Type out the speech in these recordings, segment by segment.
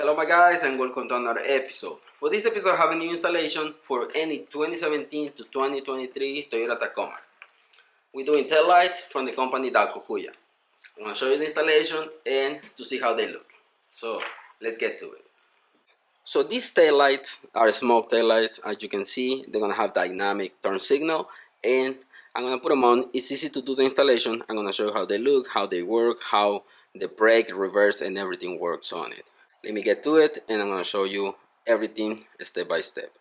Hello my guys and welcome to another episode. For this episode I have a new installation for any 2017 to 2023 Toyota Tacoma. We're doing tail lights from the company Daikokuya. I'm going to show you the installation and to see how they look. So let's get to it. So these tail lights are smoke tail lights. As you can see, they're going to have dynamic turn signal, and I'm going to put them on. It's easy to do the installation. I'm going to show you how they look, how they work, how the brake, reverse, and everything works on it. Let me get to it and I'm going to show you everything step by step.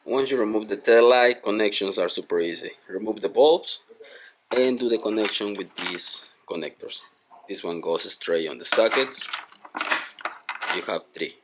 Once you remove the tail light, connections are super easy. Remove the bulbs and do the connection with these connectors. This one goes straight on the sockets. You have three.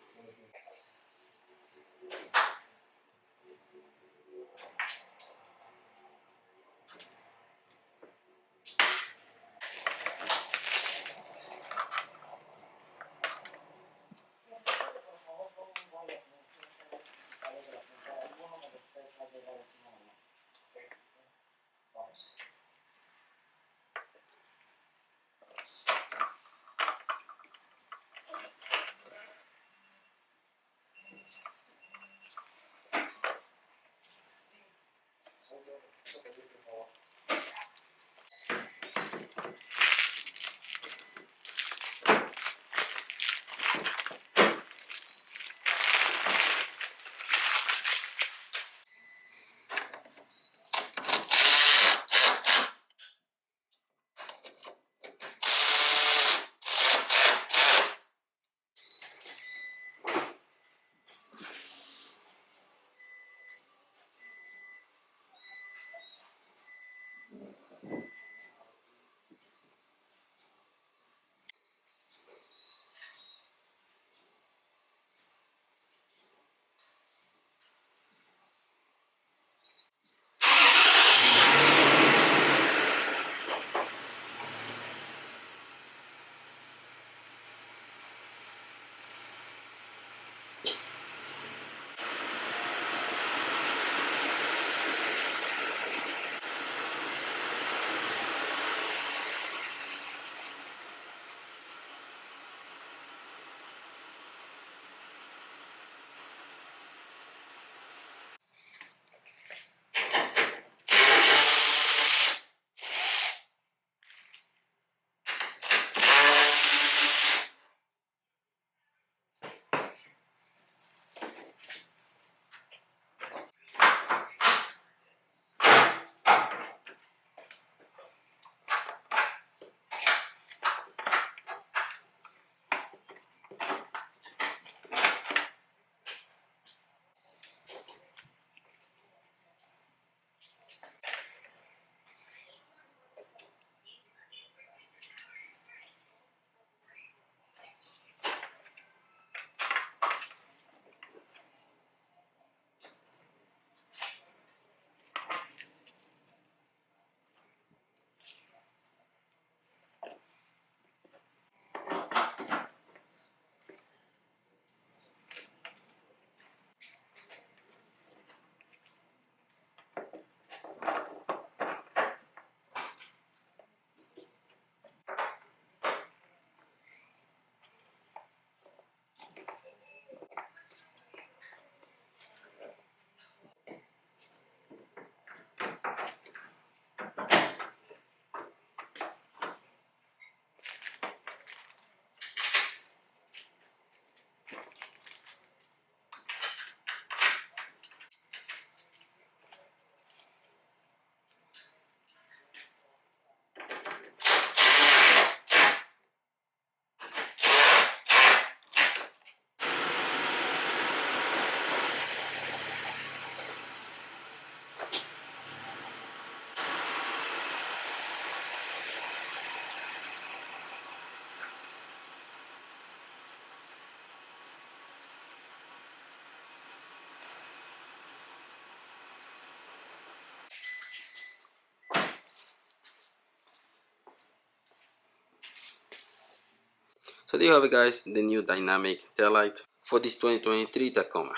So there you have it, guys, the new dynamic taillight for this 2023 Tacoma.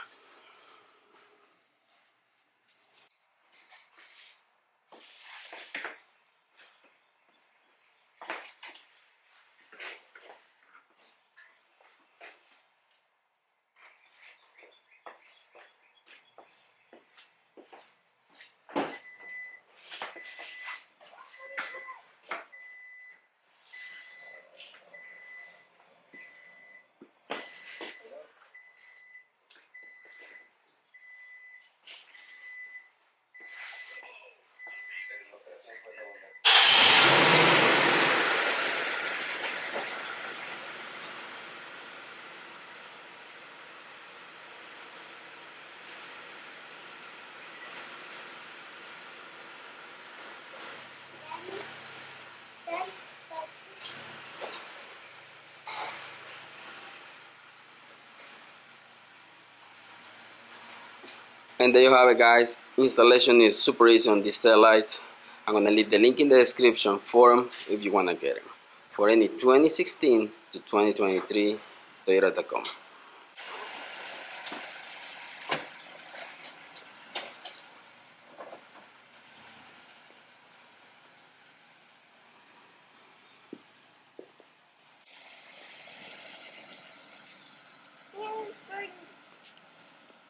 And there you have it, guys. Installation is super easy on this tail light. I'm gonna leave the link in the description for them if you wanna get them for any 2016 to 2023 Toyota Tacoma.